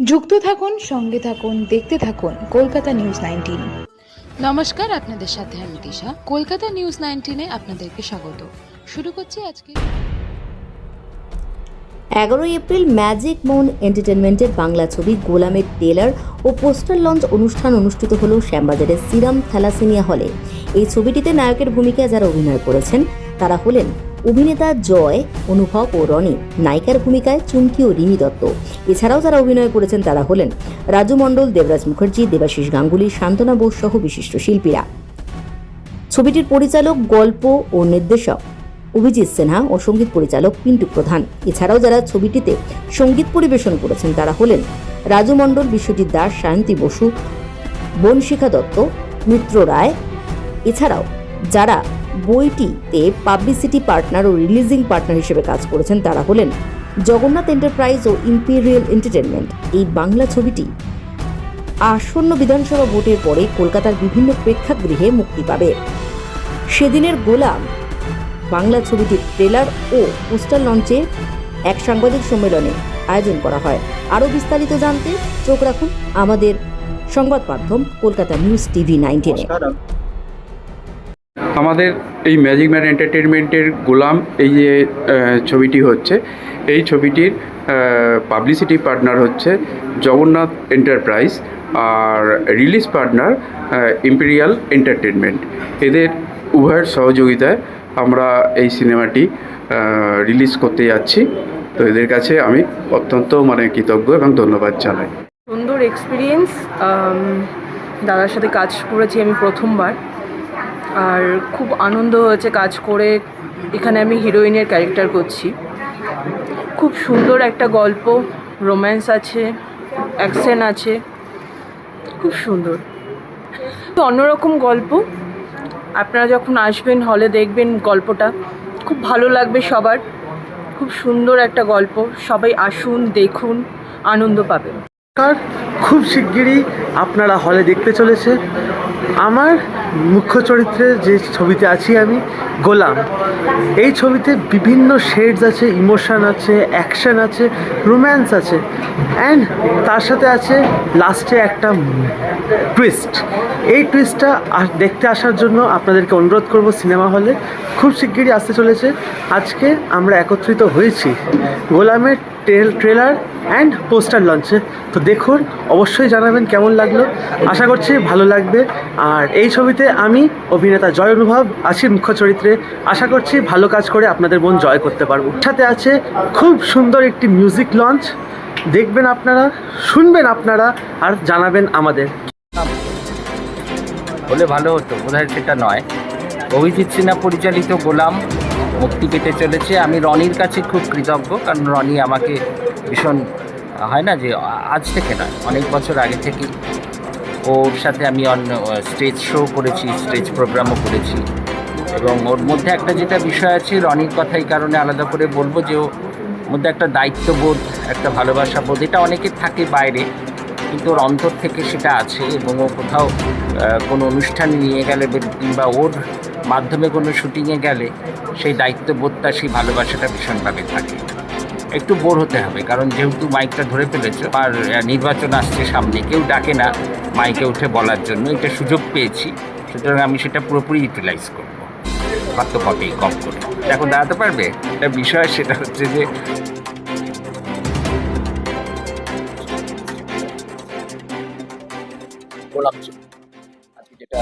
যুক্ত থাকুন, সঙ্গে থাকুন, দেখতে থাকুন কলকাতা নিউজ 19। নমস্কার, আপনাদের সাথে আমি দিশা। কলকাতা নিউজ 19-এ আপনাদেরকে স্বাগত। শুরু করছি আজকে 11 এপ্রিল ম্যাজিক মৌন এন্টারটেনমেন্টের বাংলা ছবি গোলামের ট্রেলার ও পোস্টার লঞ্চ অনুষ্ঠান অনুষ্ঠিত হল শ্যামবাজারের সিরাম থ্যালাসেমিয়া হলে। এই ছবিটিতে নায়কের ভূমিকায় যারা অভিনয় করেছেন তারা হলেন অভিনেতা জয়, অনুভব ও রনি, নায়িকার ভূমিকায় চুমকি ও রিমি দত্ত। এছাড়াও যারা অভিনয় করেছেন তারা হলেন রাজু মণ্ডল, দেবরাজ মুখার্জি, দেবাশিস গাঙ্গুলি, শান্তনা বোস সহ বিশিষ্ট শিল্পীরা। ছবিটির পরিচালক, গল্প ও নির্দেশক অভিজিৎ সিনহা ও সঙ্গীত পরিচালক পিন্টু প্রধান। এছাড়াও যারা ছবিটিতে সঙ্গীত পরিবেশন করেছেন তারা হলেন রাজু মণ্ডল, বিশ্বজিৎ দাস, সায়ন্তী বসু, বনশিখা দত্ত, মিত্র রায়। এছাড়াও যারা বইটিতে পাবলিসিটি পার্টনার ও রিলিজিং পার্টনার হিসেবে কাজ করেছেন তারা হলেন জগন্নাথ এন্টারপ্রাইজ ও ইম্পেরিয়াল এন্টারটেনমেন্ট। এই বাংলা ছবিটি আসন্ন বিধানসভা ভোটের পরে কলকাতার বিভিন্ন প্রেক্ষাগৃহে মুক্তি পাবে। সেদিনের গোলাম বাংলা ছবিটির ট্রেলার ও পোস্টার লঞ্চে এক সাংবাদিক সম্মেলনে আয়োজন করা হয়। আরও বিস্তারিত জানতে চোখ রাখুন আমাদের সংবাদ মাধ্যম কলকাতা নিউজ টিভি 19-এ। আমাদের এই ম্যাজিক ম্যান এন্টারটেনমেন্টের গোলাম এই যে ছবিটি হচ্ছে, এই ছবিটির পাবলিসিটি পার্টনার হচ্ছে জগন্নাথ এন্টারপ্রাইজ আর রিলিজ পার্টনার ইম্পেরিয়াল এন্টারটেনমেন্ট। এদের উভয়ের সহযোগিতায় আমরা এই সিনেমাটি রিলিজ করতে যাচ্ছি। তো এদের কাছে আমি অত্যন্ত কৃতজ্ঞ এবং ধন্যবাদ জানাই। সুন্দর এক্সপিরিয়েন্স। দাদার সাথে কাজ করেছি আমি প্রথমবার, আর খুব আনন্দ হয়েছে কাজ করে। এখানে আমি হিরোইনের ক্যারেক্টার করছি। খুব সুন্দর একটা গল্প, রোম্যান্স আছে, অ্যাকশন আছে, খুব সুন্দর, অন্যরকম গল্প। আপনারা যখন আসবেন হলে দেখবেন গল্পটা, খুব ভালো লাগবে সবার। খুব সুন্দর একটা গল্প, সবাই আসুন, দেখুন, আনন্দ পাবেন। খুব শিগগিরই আপনারা হলে দেখতে চলেছে আমার মুখ্য চরিত্রে যে ছবিতে আছি আমি, গোলাম। এই ছবিতে বিভিন্ন শেডস আছে, ইমোশন আছে, অ্যাকশন আছে, রোম্যান্স আছে, অ্যান্ড তার সাথে আছে লাস্টে একটা টুইস্ট। এই টুইস্টটা দেখতে আসার জন্য আপনাদেরকে অনুরোধ করব সিনেমা হলে। খুব শিগগিরই আসতে চলেছে। আজকে আমরা একত্রিত হয়েছি গোলামের ট্রেলার অ্যান্ড পোস্টার লঞ্চে। তো দেখুন, অবশ্যই জানাবেন কেমন লাগলো। আশা করছি ভালো লাগবে। আর এই ছবিতে আমি অভিনেতা জয় অনুভব আছি মুখ্য চরিত্রে। আশা করছি ভালো কাজ করে আপনাদের মন জয় করতে পারবো। সাথে আছে খুব সুন্দর একটি মিউজিক লঞ্চ। দেখবেন আপনারা, শুনবেন আপনারা, আর জানাবেন আমাদের। হলে ভালো হতো, বোধহয় সেটা নয়। অভিজিৎ সিনহা পরিচালিত গোলাম মুক্তি পেতে চলেছে। আমি রনির কাছে খুব কৃতজ্ঞ, কারণ রনি আমাকে ভীষণ, হয় না যে আজ থেকে নয়, অনেক বছর আগে থেকে ওর সাথে আমি স্টেজ শো করেছি, স্টেজ প্রোগ্রামও করেছি। এবং ওর মধ্যে একটা যেটা বিষয় আছে, রনির কথা এই কারণে আলাদা করে বলবো যে ওর মধ্যে একটা দায়িত্ববোধ, একটা ভালোবাসা বোধ, এটা অনেকের থাকে বাইরে, কিন্তু ওর অন্তর থেকে সেটা আছে। এবং ও কোথাও কোনো অনুষ্ঠানে নিয়ে গেলে কিংবা ওর মাধ্যমে কোনো শুটিংয়ে গেলে সেই দায়িত্ববোধটা, সেই ভালোবাসাটা ভীষণভাবে থাকে। একটু বোর হতে হবে, কারণ যেহেতু মাইকটা ধরে ফেলেছে আর নির্বাচন আসছে সামনে, কেউ ডাকে না মাইকে উঠে বলার জন্য। এটা সুযোগ পেয়েছি, সুতরাং আমি সেটা পুরোপুরি ইউটিলাইজ করবো। পারতো কবেই কম করে এখন দাঁড়াতে পারবে। একটা বিষয় সেটা হচ্ছে যে গোলাম আজকে যেটা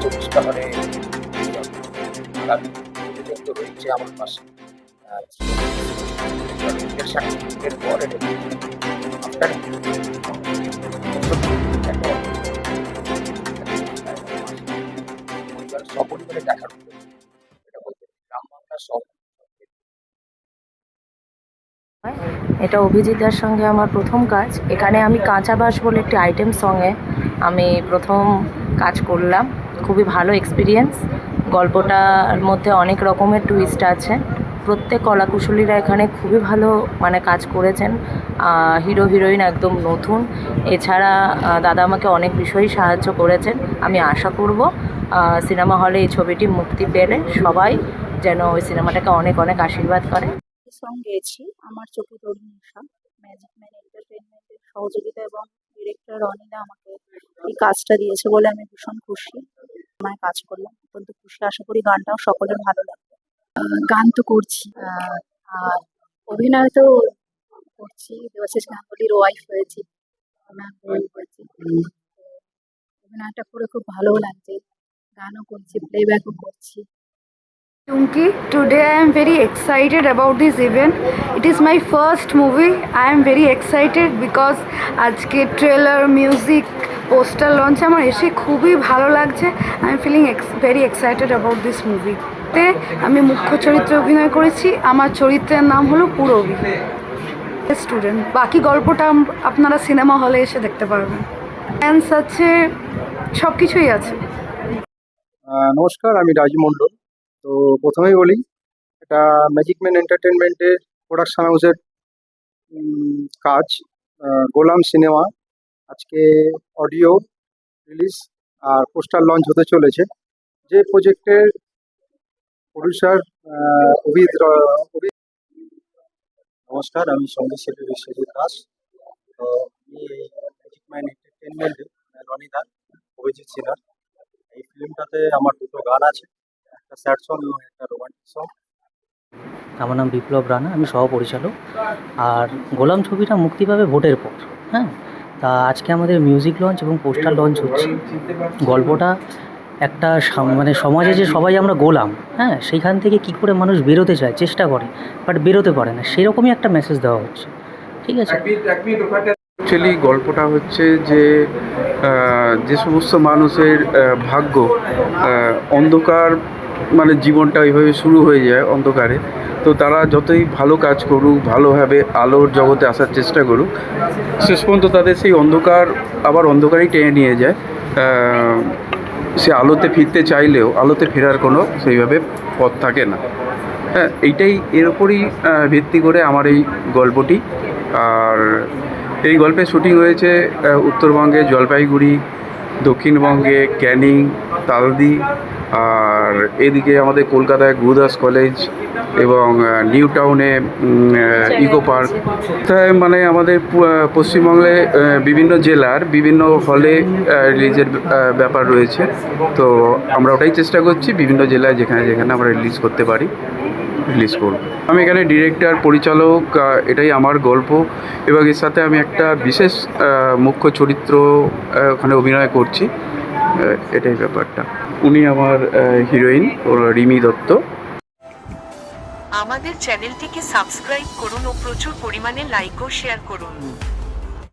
চব্বিশটা হলে রয়েছে আমার পাশে। এর পরে সপরিবারে দেখার এটা বলতে গ্রাম বাংলা সব। এটা অভিজিতের সঙ্গে আমার প্রথম কাজ। এখানে আমি কাঁচা বাস বলে একটি আইটেম সঙ্গে আমি প্রথম কাজ করলাম। খুবই ভালো এক্সপিরিয়েন্স। গল্পটার মধ্যে অনেক রকমের টুইস্ট আছে। প্রত্যেক কলাকুশলীরা এখানে খুবই ভালো কাজ করেছেন। হিরো হিরোইন একদম নতুন। এছাড়া দাদা আমাকে অনেক বিষয়েই সাহায্য করেছেন। আমি আশা করব সিনেমা হলে এই ছবিটি মুক্তি পেলে সবাই যেন ওই সিনেমাটাকে অনেক অনেক আশীর্বাদ করে। সং গেয়েছি আমার চোখে তরুণ নেশা ম্যাজিক ম্যান এন্টারটেইনমেন্টের সহযোগিতা এবং ডিরেক্টর রনিদা আমাকে এই কাজটা দিয়েছে বলে আমি ভীষণ খুশি। আমার কাজ করলাম অত্যন্ত খুশি, আশা করি গানটাও সকলের ভালো লাগবে। গান তো করছি আর অভিনয় তো করছি, দেবাশিস গাঙ্গুলির ওয়াইফ হয়েছি, ওনার বউ হয়েছি। অভিনয়টা করে খুব ভালো লাগছে, গানও করছি, প্লেব্যাকও করছি। Tunki, today I am very excited about this event. It is my first movie. I am very excited because আজকে ট্রেলার, মিউজিক, পোস্টার লঞ্চ আমার এসে খুবই ভালো লাগছে। I am feeling very excited about this movie. তে আমি মুখ্য চরিত্রে অভিনয় করেছি। আমার চরিত্রের নাম হলো পূরবী, স্টুডেন্ট। বাকি গল্পটা আপনারা সিনেমা হলে এসে দেখতে পারবেন। ড্যান্স আছে, সব কিছুই আছে। নমস্কার, আমি রাজু মণ্ডল। তো প্রথমেই বলি, এটা ম্যাজিক ম্যান এন্টারটেনমেন্টের প্রোডাকশন হাউসের কাজ। গোলাম সিনেমা আজকে অডিও রিলিজ আর পোস্টার লঞ্চ হতে চলেছে। যে প্রজেক্টের প্রডিউসার অভিদ। নমস্কার, আমি সঙ্গীত শিল্পী বিশ্বজিৎ দাস। তো আমি এই ম্যাজিক ম্যান এন্টারটেনমেন্টে রনিদা, অভিজিৎ সিনহার এই ফিল্মটাতে আমার দুটো গান আছে, একটা স্যাড সং এবং একটা রোমান্টিক সং। আমার নাম বিপ্লব রানা, আমি সহ-পরিচালক। আর গোলাম ছবিটা মুক্তি পাবে ভোটের পর। হ্যাঁ, তা আজকে আমাদের মিউজিক লঞ্চ এবং পোস্টার লঞ্চ হচ্ছে। গল্পটা একটা মানে সমাজে যে সবাই আমরা গোলাম, হ্যাঁ, সেইখান থেকে কী করে মানুষ বেরোতে চায়, চেষ্টা করে, বাট বেরোতে পারে না, সেরকমই একটা মেসেজ দেওয়া হচ্ছে। ঠিক আছে। অ্যাকচুয়ালি গল্পটা হচ্ছে যে সমস্ত মানুষের ভাগ্য অন্ধকার, মানে জীবনটা ওইভাবে শুরু হয়ে যায় অন্ধকারে, তো তারা যতই ভালো কাজ করুক, ভালোভাবে আলোর জগতে আসার চেষ্টা করুক, শেষ পর্যন্ত তাদের সেই অন্ধকার আবার অন্ধকারেই টেনে নিয়ে যায়। সে আলোতে ফিরতে চাইলেও আলোতে ফেরার কোনো সেইভাবে পথ থাকে না। হ্যাঁ, এইটাই এর ওপরই ভিত্তি করে আমার এই গল্পটি। আর এই গল্পের শুটিং হয়েছে উত্তরবঙ্গে জলপাইগুড়ি, দক্ষিণবঙ্গে ক্যানিং, তালদি, আর এদিকে আমাদের কলকাতায় গুরুদাস কলেজ এবং নিউ টাউনে ইকো পার্ক। তাই মানে আমাদের পশ্চিমবঙ্গে বিভিন্ন জেলার বিভিন্ন হলে রিলিজের ব্যাপার রয়েছে। তো আমরা ওটাই চেষ্টা করছি বিভিন্ন জেলায় যেখানে যেখানে আমরা রিলিজ করতে পারি রিলিজ করব। আমি এখানে ডিরেক্টর, পরিচালক, এটাই আমার গল্প এবং এর সাথে আমি একটা বিশেষ মুখ্য চরিত্র ওখানে অভিনয় করছি, এটাই ব্যাপারটা। উনি আমার হিরোইন, রিমি দত্ত। আমাদের চ্যানেলটিকে সাবস্ক্রাইব করুন ও প্রচুর পরিমাণে লাইক ও শেয়ার করুন।